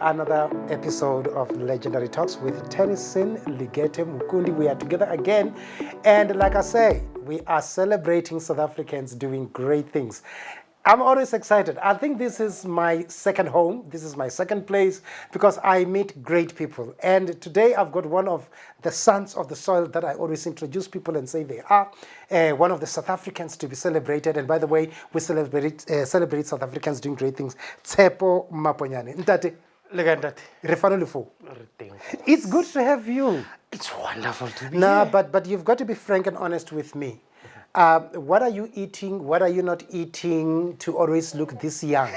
another episode of Legendary Talks with Tennyson, Ligete Mukundi. We are together again. And like I say, we are celebrating South Africans doing great things. I'm always excited. I think this is my second home. This is my second place because I meet great people. And today I've got one of the sons of the soil that I always introduce people and say they are one of the South Africans to be celebrated. And by the way, we celebrate South Africans doing great things. Tshepo Maponyane. Ntate. It's good to have you. It's wonderful to be here. Nah, but you've got to be frank and honest with me. What are you eating? What are you not eating to always look this young?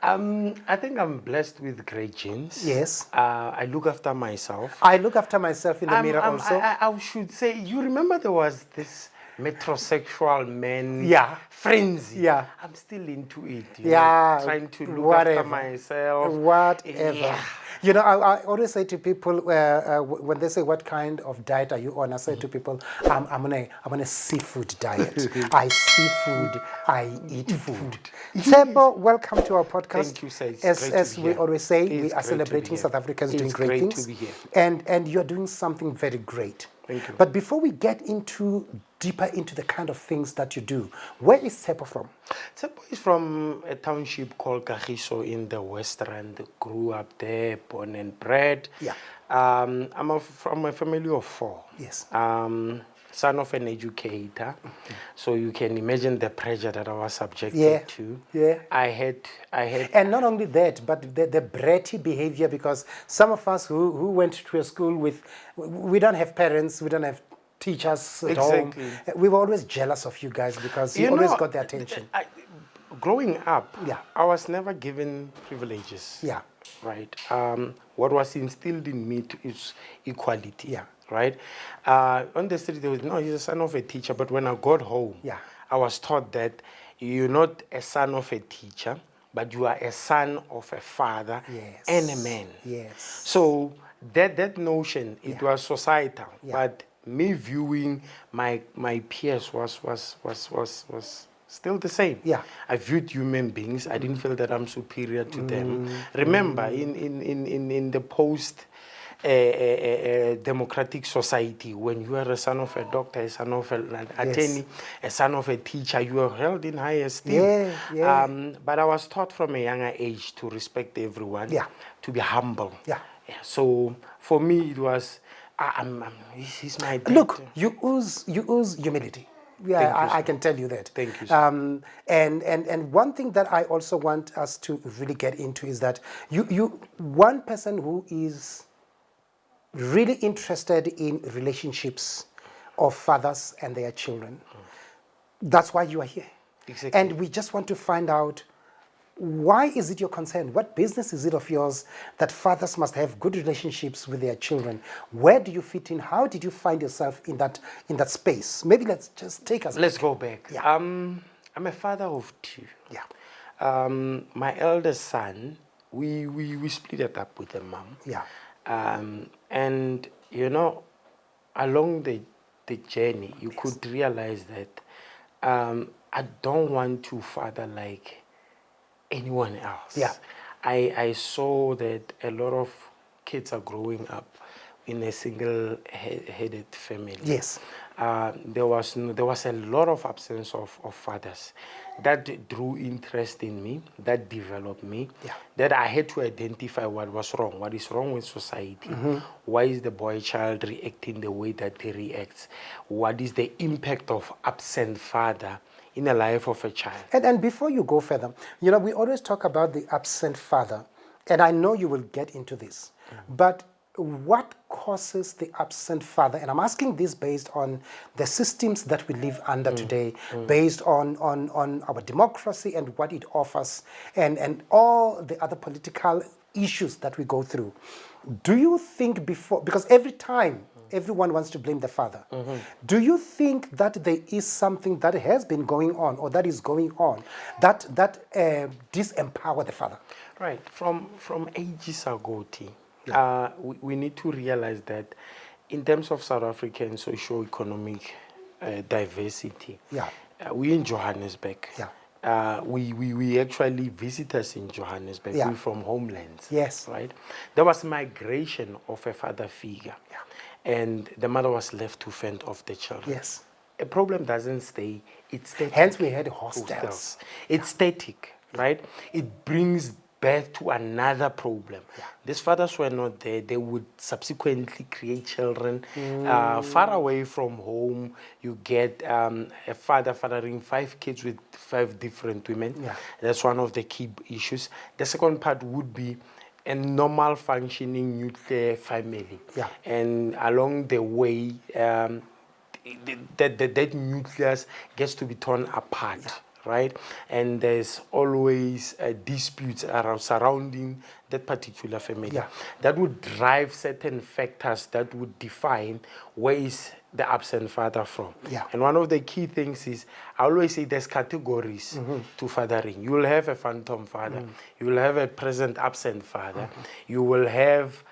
I think I'm blessed with great genes. Yes. I look after myself. I look after myself in the mirror also. I should say, you remember there was this metrosexual man frenzy. Yeah. I'm still into it. Trying to look after myself. Whatever. Yeah. You know, I always say to people when they say, "What kind of diet are you on?" I say to people, "I'm on a seafood diet. I see food, I eat food." Tshepo, welcome to our podcast. Thank you, sir. As we always say, we are celebrating South Africans doing great things, to be here. And you're doing something very great. Thank you. But before we get deeper into the kind of things that you do, where is Tshepo from? Tshepo is from a township called Kagiso in the West Rand. Grew up there, born and bred. Yeah. I'm from a family of four. Yes. Son of an educator. So you can imagine the pressure that I was subjected to. Yeah. I had. And not only that, but the bratty behavior, because some of us who went to a school we don't have parents, we don't have teachers at home. We were always jealous of you guys because you always got the attention. Growing up, I was never given privileges. Yeah. Right. What was instilled in me is equality. Yeah. Right. On the street, there was he's a son of a teacher. But when I got home, I was taught that you're not a son of a teacher, but you are a son of a father and a man. Yes. So that notion, it was societal, but me viewing my peers was still the same. Yeah. I viewed human beings. I didn't feel that I'm superior to them. Remember, in the post democratic society, when you are a son of a doctor, a son of an attorney, a son of a teacher, you are held in high esteem. But I was taught from a younger age to respect everyone, to be humble. So for me, it was, he's my dad. Look, you ooze humility. Yeah, I can tell you that. Thank you, sir. And one thing that I also want us to really get into is that you one person who is really interested in relationships of fathers and their children. That's why you are here. Exactly. And we just want to find out, why is it your concern? What business is it of yours that fathers must have good relationships with their children? Where do you fit in? How did you find yourself in that space? Maybe let's just take us Let's back. go back. Yeah. I'm a father of two. Yeah. My eldest son, we split it up with the mom. Yeah. And along the journey, you could realize that I don't want to father like anyone else. Yeah. I saw that a lot of kids are growing up in a single-headed family. Yes. There was a lot of absence of fathers. That drew interest in me, that developed me, that I had to identify what was wrong, what is wrong with society, why is the boy child reacting the way that he reacts, what is the impact of absent father in the life of a child. And before you go further, we always talk about the absent father, and I know you will get into this, but what causes the absent father? And I'm asking this based on the systems that we live under today, based on our democracy and what it offers, and all the other political issues that we go through. Do you think because every time everyone wants to blame the father, do you think that there is something that has been going on or that is going on that disempower the father? Right. From ages ago, we need to realize that in terms of South African socio-economic diversity, Yeah. We in Johannesburg. Yeah. we actually visitors in Johannesburg. Yeah. We're from homelands. Yes. Right? There was migration of a father figure. Yeah. And the mother was left to fend off the children. Yes. A problem doesn't stay, it's static. Hence we had hostels. It's static, right? It brings birth to another problem. Yeah. These fathers were not there. They would subsequently create children far away from home. You get a father fathering 5 kids with 5 different women. Yeah. That's one of the key issues. The second part would be a normal functioning nuclear family. Yeah. And along the way, that nucleus gets to be torn apart, right? And there's always disputes surrounding that particular family. Yeah. That would drive certain factors that would define where is the absent father from. Yeah. And one of the key things is, I always say there's categories to fathering. You will have a phantom father. You will have a present absent father. You will have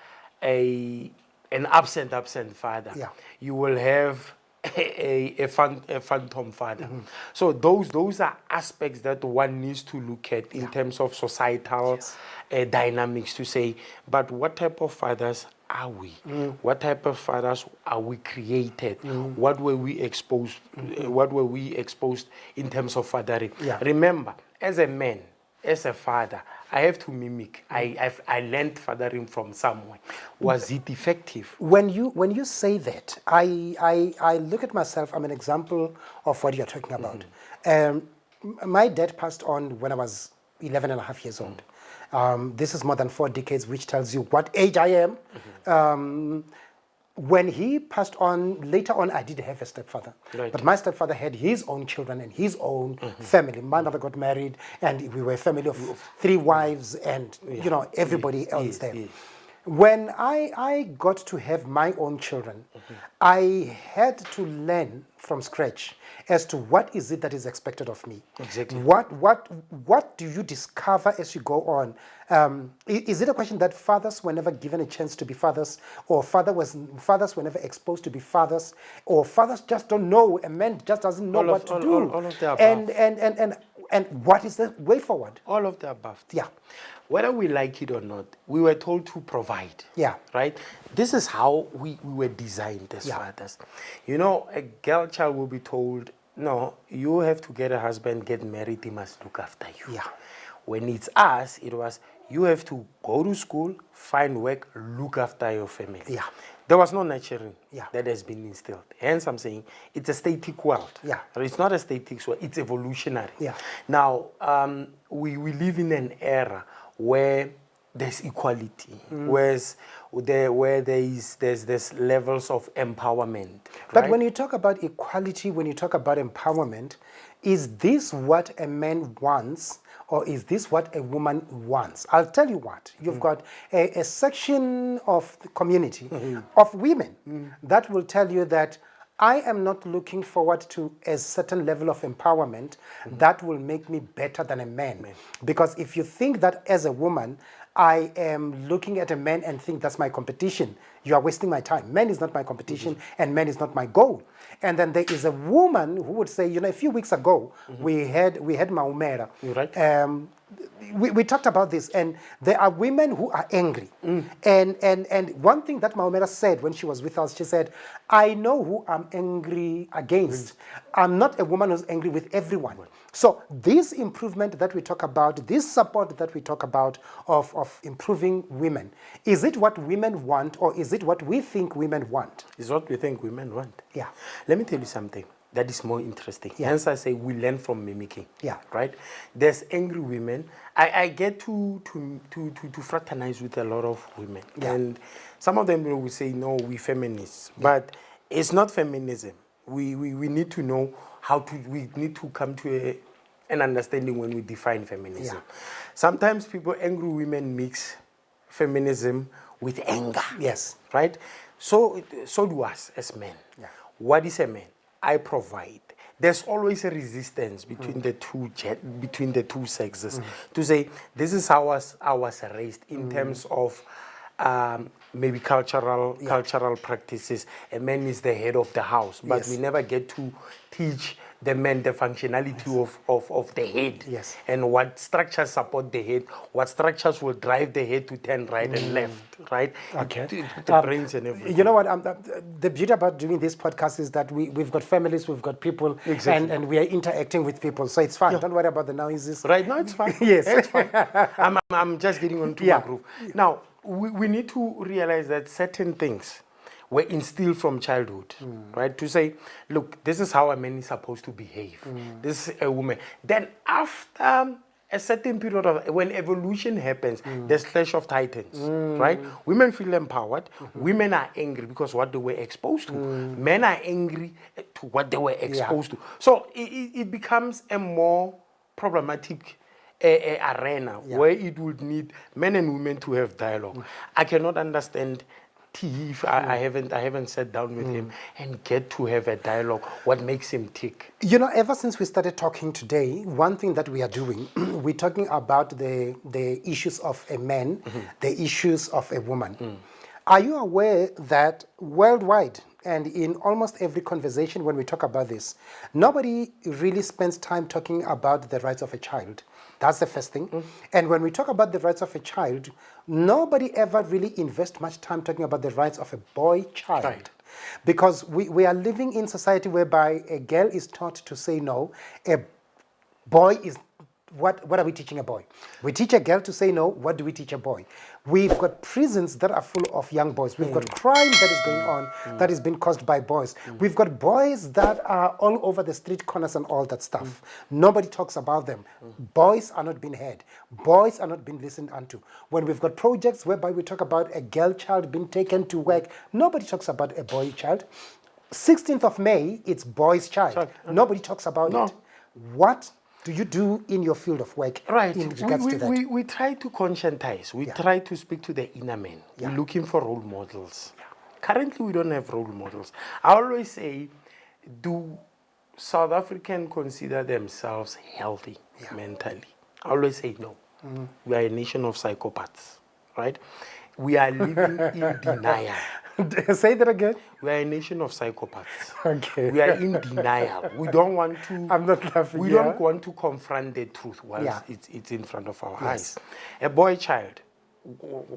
an absent father. Yeah. You will have a phantom father. So those are aspects that one needs to look at in terms of societal dynamics to say, but what type of fathers are we? What type of fathers are we created? What were we exposed? What were we exposed in terms of fathering? Yeah. Remember, as a man, as a father, I have to mimic. I learned fathering from someone. Was it effective? When you say that, I look at myself. I'm an example of what you're talking about. My dad passed on when I was 11 and a half years old. This is more than 4 decades, which tells you what age I am. When he passed on, later on, I did have a stepfather. Right. But my stepfather had his own children and his own family. My mother got married, and we were a family of 3 wives and, everybody else there. When I got to have my own children, I had to learn from scratch as to what is it that is expected of me. Exactly. What do you discover as you go on? Is it a question that fathers were never given a chance to be fathers, or fathers were never exposed to be fathers, or fathers just don't know, a man just doesn't know what to do? All of the above. And what is the way forward? All of the above. Yeah. Whether we like it or not, we were told to provide. Yeah. Right? This is how we were designed as fathers. A girl child will be told, no, you have to get a husband, get married, he must look after you. Yeah. When it's us, it was, you have to go to school, find work, look after your family. Yeah. There was no nurturing Yeah. that has been instilled. Hence, I'm saying it's a static world. Yeah. It's not a static world, it's evolutionary. Yeah. Now, we live in an era where there's equality, where there's levels of empowerment. But right? when you talk about equality, when you talk about empowerment, is this what a man wants, or is this what a woman wants? I'll tell you what. You've got a section of the community of women that will tell you that I am not looking forward to a certain level of empowerment that will make me better than a man. Because if you think that as a woman, I am looking at a man and think that's my competition, you are wasting my time. Man is not my competition, and man is not my goal. And then there is a woman who would say, a few weeks ago, we had Maumera. Right. We talked about this, and there are women who are angry. And one thing that Maumera said when she was with us, she said, I know who I'm angry against. I'm not a woman who's angry with everyone. So this improvement that we talk about, this support that we talk about of improving women, is it what women want, or is it what we think women want? It's what we think women want. Yeah. Let me tell you something that is more interesting. Yeah. Hence I say we learn from mimicking. Yeah. Right? There's angry women. I get to fraternize with a lot of women. Yeah. And some of them will say, no, we feminists. Yeah. But it's not feminism. We need to know we need to come to an understanding when we define feminism. Yeah. Sometimes angry women mix feminism with anger. Yes. Right? So do us as men. Yeah. What is a man? I provide. There's always a resistance between the two sexes to say this is how I was raised in terms of maybe cultural practices. A man is the head of the house, but we never get to teach the man, the functionality of the head, Yes. and what structures support the head, what structures will drive the head to turn right and left, right? Okay. The brains and everything. You know what? The beauty about doing this podcast is that we've got families, we've got people, Exactly. and we are interacting with people. So it's fine. Don't worry about the noises. Right now, it's fine. Yes. It's fine. I'm just getting onto Yeah. my groove. Now, we need to realize that certain things were instilled from childhood, right? To say, look, this is how a man is supposed to behave. This is a woman. Then after a certain period of, when evolution happens, there's clash of titans, right? Women feel empowered. Women are angry because what they were exposed to. Men are angry to what they were exposed to. So it becomes a more problematic arena where it would need men and women to have dialogue. I cannot understand T if I haven't sat down with him and get to have a dialogue. What makes him tick? You know, ever since we started talking today, one thing that we are doing, we're talking about the issues of a man, the issues of a woman. Are you aware that worldwide and in almost every conversation when we talk about this, nobody really spends time talking about the rights of a child? That's the first thing. And when we talk about the rights of a child, nobody ever really invests much time talking about the rights of a boy child. Right. Because we are living in society whereby a girl is taught to say no, a boy is, what are we teaching a boy? We teach a girl to say no, what do we teach a boy? We've got prisons that are full of young boys. We've got crime that is going on that is being caused by boys. We've got boys that are all over the street corners and all that stuff. Nobody talks about them. Boys are not being heard. Boys are not being listened unto. When we've got projects whereby we talk about a girl child being taken to work, nobody talks about a boy child. 16th of May, it's boy's child. Nobody talks about it. What do you do in your field of work in regards to that? We try to conscientize. We try to speak to the inner man. We're looking for role models. Currently, we don't have role models. I always say, do South Africans consider themselves healthy mentally? I always say no. We are a nation of psychopaths, right? We are living in denial. Say that again. We are a nation of psychopaths. Okay. We are in denial. We don't want to. I'm not laughing. We don't want to confront the truth while it's in front of our eyes. A boy child.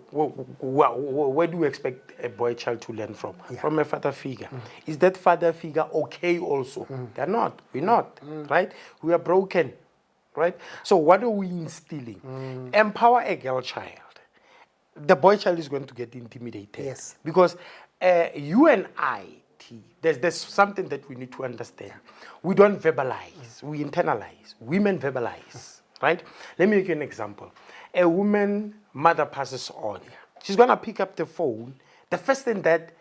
Where do we expect a boy child to learn from? From a father figure. Is that father figure okay also? They're not. We're not. Right? We are broken. Right? So what are we instilling? Empower a girl child. The boy child is going to get intimidated. Yes. Because you and I, there's something that we need to understand. We don't verbalize, we internalize. Women verbalize, right? Let me give you an example. A woman, mother passes on. She's going to pick up the phone. The first thing that,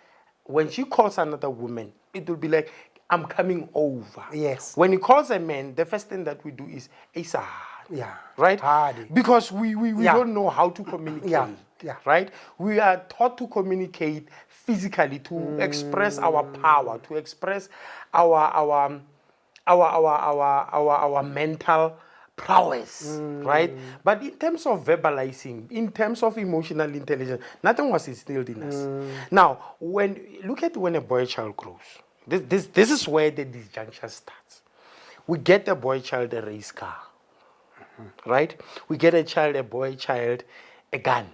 when she calls another woman, it will be like, I'm coming over. Yes. When he calls a man, the first thing that we do is, Isa. Yeah. Right? Hardy. Because we don't know how to communicate. Yeah. Right? We are taught to communicate physically, to express our power, to express our mental prowess, right? But in terms of verbalizing, in terms of emotional intelligence, nothing was instilled in us. Now, look at when a boy child grows. This is where the disjunction starts. We get a boy child a race car, right? We get a boy child a gun.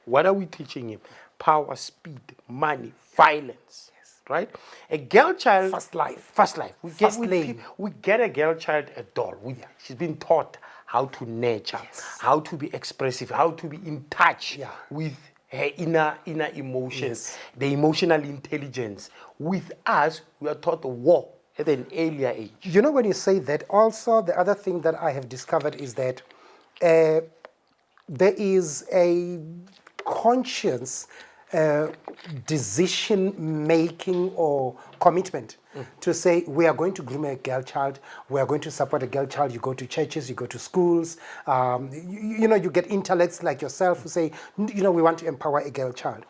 What are we teaching him? Power, speed, money, violence, right? A girl child... Fast life. We get a girl child a doll. She's been taught how to nurture, how to be expressive, how to be in touch with her inner emotions, the emotional intelligence. With us, we are taught war at an earlier age. You know, when you say that, also the other thing that I have discovered is that there is a conscious decision-making or commitment to say, we are going to groom a girl child, we are going to support a girl child. You go to churches, you go to schools, you get intellects like yourself who say, we want to empower a girl child.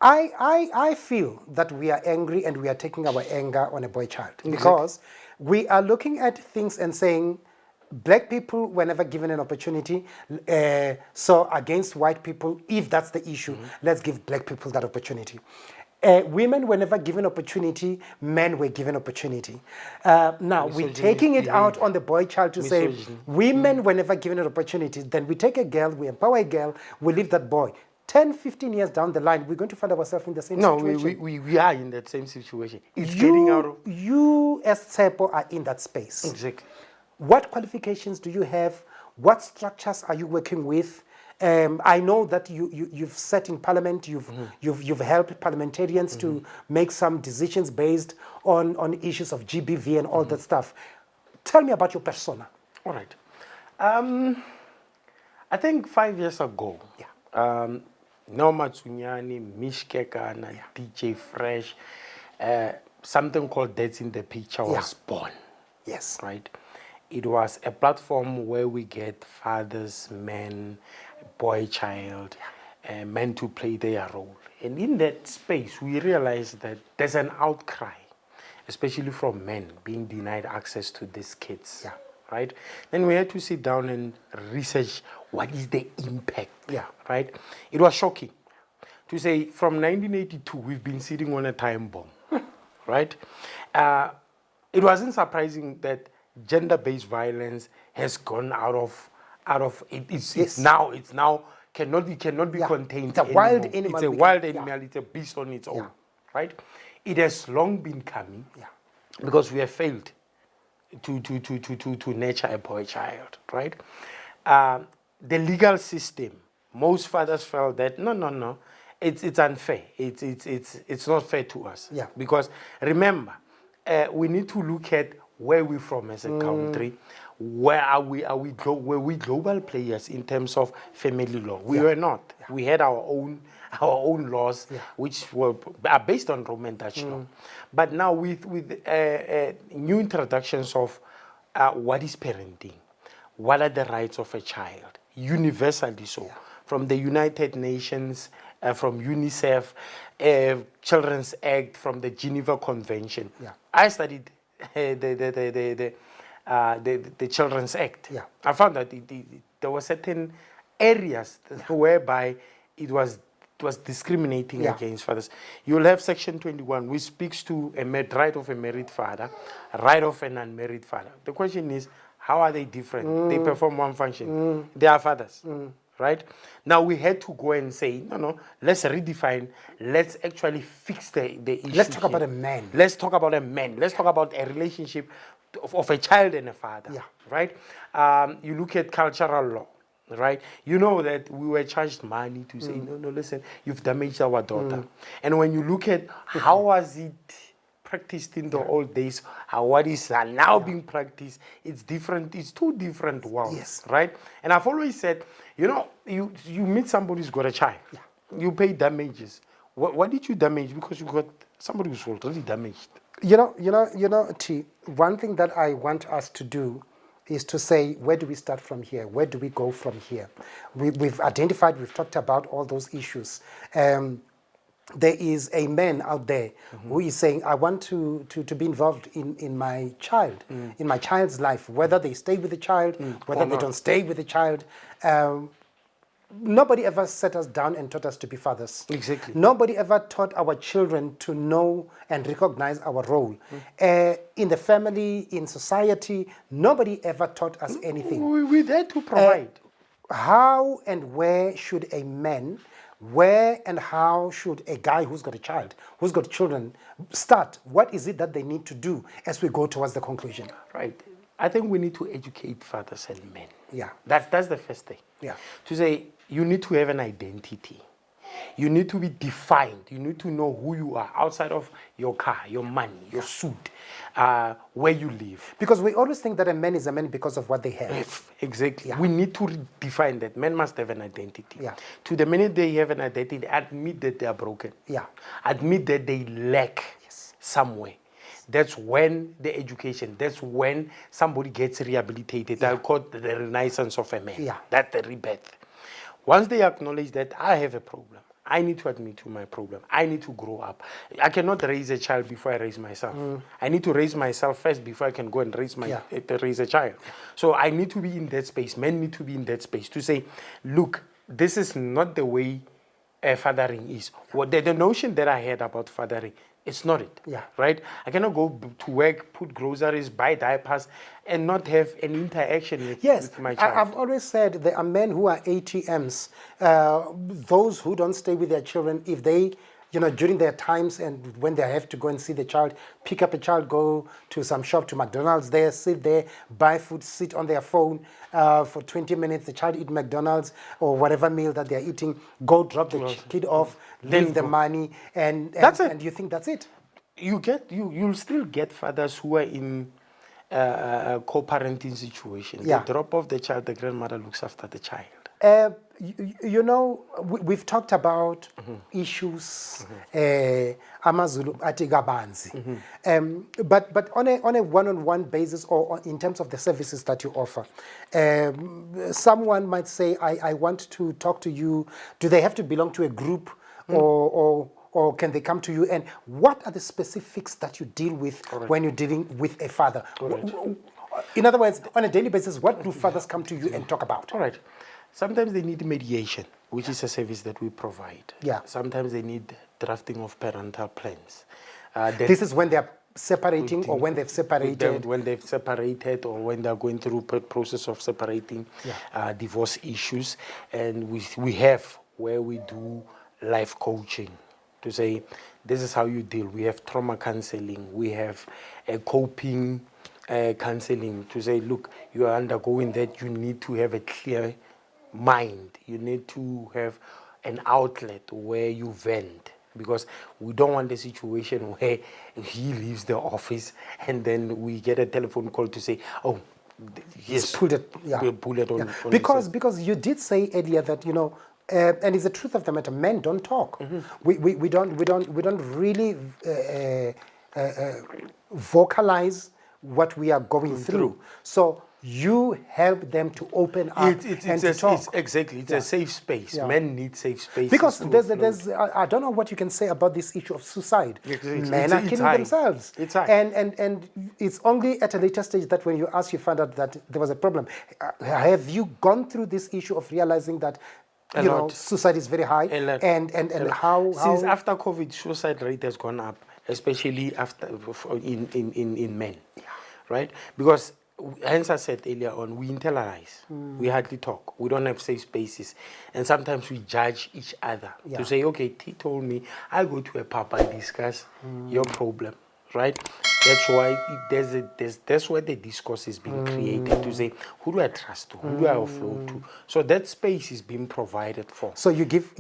I feel that we are angry and we are taking our anger on a boy child because we are looking at things and saying, black people were never given an opportunity, so against white people, if that's the issue, let's give black people that opportunity. Women were never given opportunity, men were given opportunity. Now, we're taking it out on the boy child to say women were never given an opportunity. Then we take a girl, we empower a girl, we leave that boy. 10, 15 years down the line, we're going to find ourselves in the same situation. We are in that same situation. It's getting out of... You as Tshepo are in that space. Exactly. What qualifications do you have? What structures are you working with? I know that you've sat in parliament, you've helped parliamentarians to make some decisions based on issues of GBV and all that stuff. Tell me about your persona. All right. I think 5 years ago, Norma Tsunyani, Mishkeka, and DJ Fresh, something called Dads in the Picture was born. Yes. Right? It was a platform where we get fathers, men, boy, child, men to play their role. And in that space, we realized that there's an outcry, especially from men being denied access to these kids. Yeah. Right? Then we had to sit down and research what is the impact. Yeah. Right? It was shocking to say from 1982 we've been sitting on a time bomb. Right? It wasn't surprising that gender-based violence has gone out of it. It's now cannot be contained. It's a wild animal. It's a wild animal. It's a beast on its own. Right? It has long been coming. Because we have failed to nurture a boy child, right? The legal system, most fathers felt that no, it's unfair. It's not fair to us. Yeah. Because remember, we need to look at where we're from as a country. Were we global players in terms of family law? We were not. We had our own laws, which are based on Roman Dutch law. But now with new introductions of what is parenting, what are the rights of a child, universally so, from the United Nations, from UNICEF, Children's Act, from the Geneva Convention. I studied the Children's Act. I found that there were certain areas whereby it was discriminating against fathers. You'll have Section 21, which speaks to a right of a married father, right of an unmarried father. The question is, how are they different? They perform one function. They are fathers, right? Now we had to go and say, no, let's redefine. Let's actually fix the issue. Let's talk about a man. Let's talk about a man. Let's talk about a relationship of a child and a father, right? You look at cultural law. Right, you know that we were charged money to say no. Listen, you've damaged our daughter. And when you look at how was it practiced in the old days, what is now being practiced, it's different. It's two different worlds, right? And I've always said, you meet somebody who's got a child, you pay damages. What did you damage? Because you got somebody who's already damaged. T. One thing that I want us to do is to say, where do we start from here? Where do we go from here? We've identified, we've talked about all those issues. There is a man out there who is saying, I want to be involved in my child, in my child's life, whether they stay with the child, whether they don't stay with the child. Nobody ever set us down and taught us to be fathers. Exactly. Nobody ever taught our children to know and recognize our role. In the family, in society, nobody ever taught us anything. We're there to provide. How and where should a man, where and how should a guy who's got a child, who's got children, start? What is it that they need to do as we go towards the conclusion? Right. I think we need to educate fathers and men. Yeah. That's the first thing. Yeah. To say you need to have an identity. You need to be defined. You need to know who you are outside of your car, your money, your suit, where you live. Because we always think that a man is a man because of what they have. Exactly. We need to define that. Men must have an identity. Yeah. To the minute they have an identity, admit that they are broken. Yeah. Admit that they lack somewhere. That's when the education, that's when somebody gets rehabilitated. I'll call it the renaissance of a man. Yeah. That's the rebirth. Once they acknowledge that I have a problem, I need to admit to my problem. I need to grow up. I cannot raise a child before I raise myself. I need to raise myself first before I can go and raise a child. So I need to be in that space. Men need to be in that space to say, look, this is not the way fathering is. What the notion that I had about fathering, it's not it. Yeah. Right? I cannot go to work, put groceries, buy diapers, and not have an interaction with my child. I've always said there are men who are ATMs, those who don't stay with their children, if they, during their times and when they have to go and see the child, pick up a child, go to some shop, to McDonald's there, sit there, buy food, sit on their phone for 20 minutes, the child eat McDonald's or whatever meal that they're eating, go drop the kid off, leave the money, and that's it. And you think that's it? You'll still get fathers who are in co-parenting situation. Yeah. They drop off the child, the grandmother looks after the child. We've talked about issues, Amazulu atigabanzi, but on a one-on-one basis or in terms of the services that you offer, someone might say, I want to talk to you. Do they have to belong to a group or can they come to you? And what are the specifics that you deal with when you're dealing with a father? In other words, on a daily basis, what do fathers come to you and talk about? All right. Sometimes they need mediation, which is a service that we provide. Yeah. Sometimes they need drafting of parental plans. This is when they're separating or when they've separated? When they've separated or when they're going through process of separating, divorce issues. And we have where we do life coaching to say, this is how you deal. We have trauma counseling. We have a coping counseling to say, look, you are undergoing that. You need to have a clear mind. You need to have an outlet where you vent, because we don't want a situation where he leaves the office and then we get a telephone call to say, oh, yes, pull it on. Because you did say earlier that and it's the truth of the matter, men don't talk. We don't really vocalize what we are going through. So you help them to open up and to talk. Exactly. It's a safe space. Yeah. Men need safe space. Because there's I don't know what you can say about this issue of suicide. Men are killing themselves. It's high. And it's only at a later stage that when you ask, you find out that there was a problem. Have you gone through this issue of realizing that suicide is very high? And how since after COVID, suicide rate has gone up, especially in men. Yeah. Right? Because hence I said earlier on, we internalize. We hardly talk. We don't have safe spaces. And sometimes we judge each other to say, okay, T told me, I go to a pub and discuss your problem, right? That's why that's where the discourse is being created to say, who do I trust to? Who do I offload to? So that space is being provided for. So you give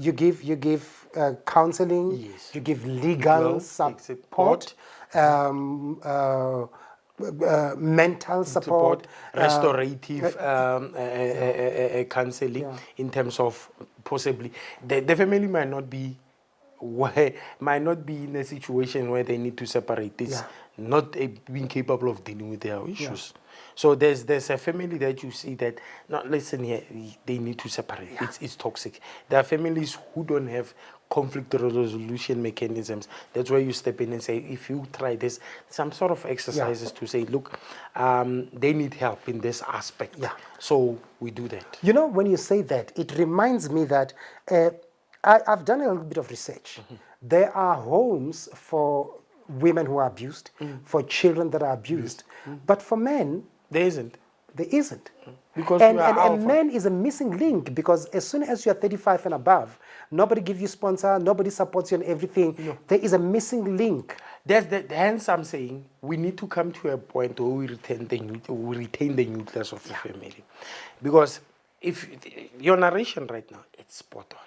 counseling, yes. You give legal support, mental support, restorative counseling in terms of possibly the family might not be in a situation where they need to separate. It's not being capable of dealing with their issues. So there's a family that you see that, no, listen here, they need to separate. It's toxic. There are families who don't have conflict resolution mechanisms. That's where you step in and say, if you try this, some sort of exercises to say, look, they need help in this aspect. So we do that. When you say that, it reminds me that I've done a little bit of research. There are homes for women who are abused, for children that are abused, but for men, there isn't. Because and men is a missing link, because as soon as you are 35 and above, nobody gives you sponsor, nobody supports you and everything. There is a missing link. Hence I'm saying we need to come to a point where we retain the nucleus of the family. Because if your narration right now, it's spot on.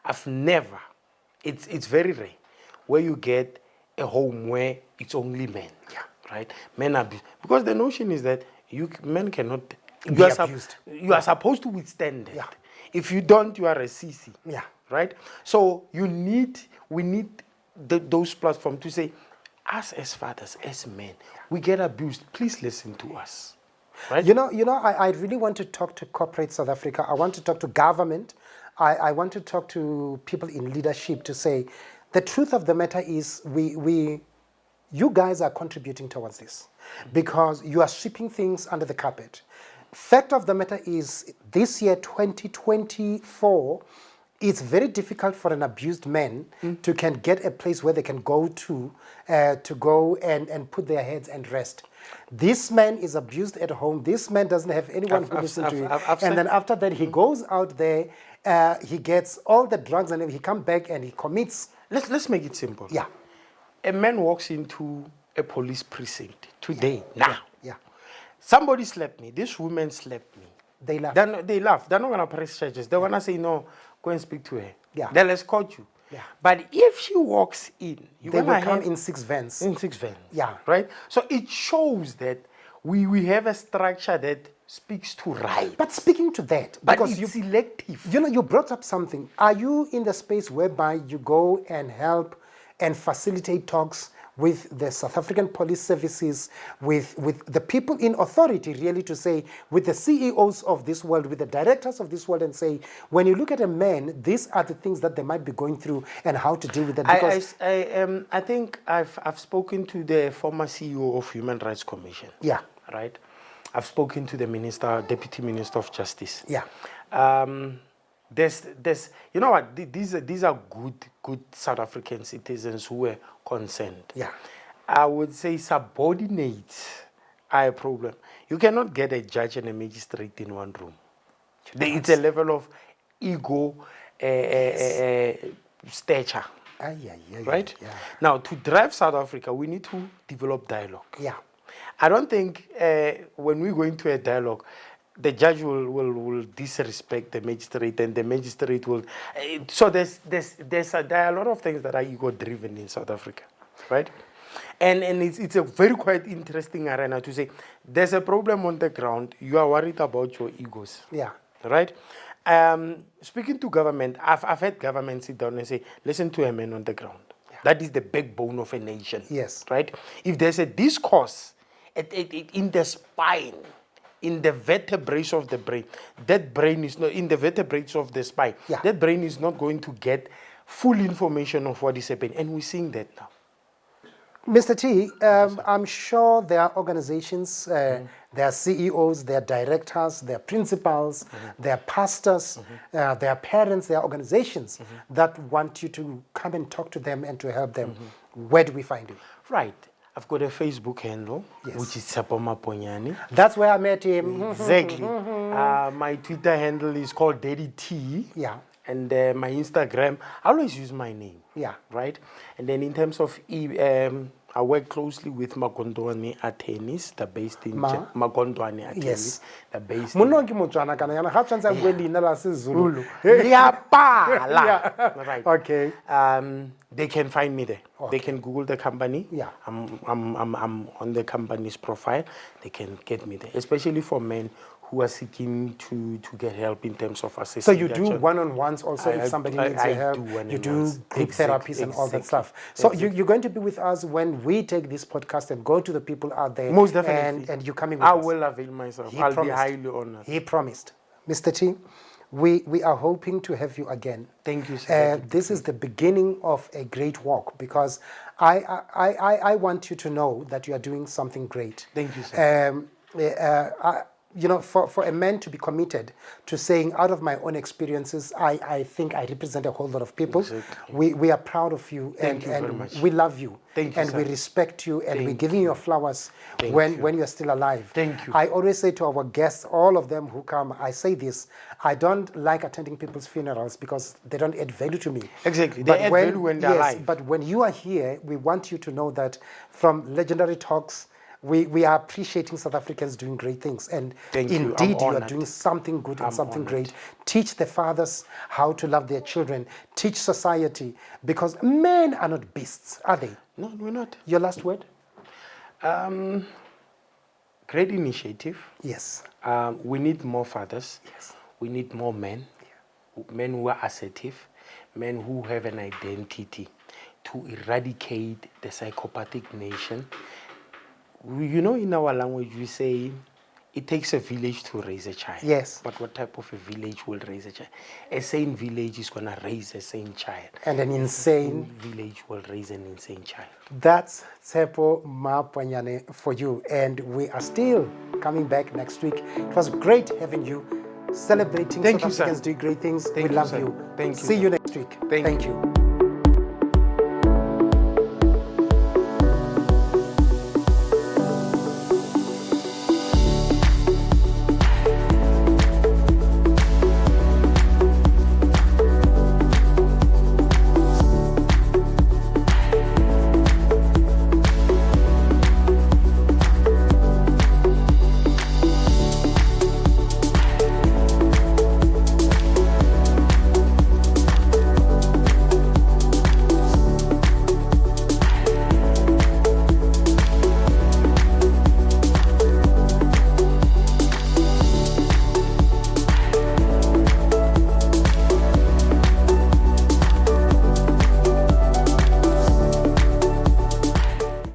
I've never, it's very rare where you get a home where it's only men. Right? Men are abused. Because the notion is that men cannot be abused. You are supposed to withstand that. If you don't, you are a CC. Right? So we need those platforms to say, us as fathers, as men, we get abused. Please listen to us. Right? I really want to talk to corporate South Africa. I want to talk to government. I want to talk to people in leadership to say, the truth of the matter is you guys are contributing towards this because you are sweeping things under the carpet. Fact of the matter is, this year, 2024, it's very difficult for an abused man to can get a place where they can go to go and put their heads and rest. This man is abused at home. This man doesn't have anyone who listens to him. And then after that, he goes out there, he gets all the drugs, and then he comes back and he commits. Let's make it simple. Yeah. A man walks into a police precinct today, now. Yeah. Somebody slapped me. This woman slapped me. They laugh. They laugh. They're not going to press charges. They're going to say, no, go and speak to her. Yeah. They'll escort you. Yeah. But if she walks in, They will come in 6 vans. In 6 vans. Yeah. Right? So it shows that we have a structure that speaks to right. But speaking to that, But because it's selective. you know, you brought up something. Are you in the space whereby you go and help and facilitate talks with the South African police services, with the people in authority, really, to say, with the CEOs of this world, with the directors of this world, and say, when you look at a man, these are the things that they might be going through and how to deal with them? Because I think I've spoken to the former CEO of Human Rights Commission. Yeah. Right? I've spoken to the Deputy Minister of Justice. Yeah. There's you know what, these are good South African citizens who were concerned. Yeah. I would say subordinates are a problem. You cannot get a judge and a magistrate in one room. It's a level of ego stature. Right? Yeah. Now, to drive South Africa, we need to develop dialogue. Yeah. I don't think when we go into a dialogue, the judge will disrespect the magistrate, and the magistrate will. So there are a lot of things that are ego-driven in South Africa, right? And it's a very quite interesting arena to say there's a problem on the ground. You are worried about your egos. Yeah. Right? Speaking to government, I've had government sit down and say, listen to a man on the ground. Yeah. That is the backbone of a nation. Yes. Right? If there's a discourse in the spine, in the vertebrae of the brain, that brain is not in the vertebrae of the spine. Yeah. That brain is not going to get full information of what is happening, and we're seeing that now. Mr. T, I'm sure there are organizations, there are CEOs, there are directors, there are principals, there are pastors, there are parents, there are organizations that want you to come and talk to them and to help them. Where do we find you? Right. I've got a Facebook handle, which is Tshepo Maponyane. That's where I met him. Exactly. My Twitter handle is called Daddy T. Yeah. And my Instagram, I always use my name. Yeah. Right? And then in terms of I work closely with Magondwane attorneys. They're based in Magondwane attorneys. Yes. They're based in Right. Okay. They can find me there. Okay. They can Google the company. Yeah. I'm on the company's profile. They can get me there, especially for men who are seeking to get help in terms of assessing. So you do one-on-ones also if somebody needs your help. You do group therapies and all that stuff. So you're going to be with us when we take this podcast and go to the people out there. Most definitely. And you're coming with us. I will avail myself. I'll be highly honored. He promised. Mr. T, we are hoping to have you again. Thank you, sir. This is the beginning of a great walk, because I want you to know that you are doing something great. Thank you, sir. You know, for a man to be committed to saying, out of my own experiences, I think I represent a whole lot of people. Exactly. We are proud of you. Thank you very much. We love you. Thank you, and sir. we respect you, and we're giving you your flowers when you're still alive. Thank you. I always say to our guests, all of them who come, I say this, I don't like attending people's funerals because they don't add value to me. Exactly. They add value when they're alive. But when you are here, we want you to know that from Legendary Talks, we are appreciating South Africans doing great things. And indeed, you are doing something good and something great. Teach the fathers how to love their children. Teach society. Because men are not beasts, are they? No, we're not. Your last word? Great initiative. Yes. We need more fathers. Yes. We need more men. Men who are assertive. Men who have an identity to eradicate the psychopathic nation. You know, in our language, we say it takes a village to raise a child. Yes. But what type of a village will raise a child? A sane village is going to raise a sane child. And an insane village will raise an insane child. That's Tshepo Maponyane for you. And we are still coming back next week. It was great having you. celebrating Thank South you, sir. Africans doing great things. Thank we you, love sir. you. Thank you, See sir. you next week. Thank you.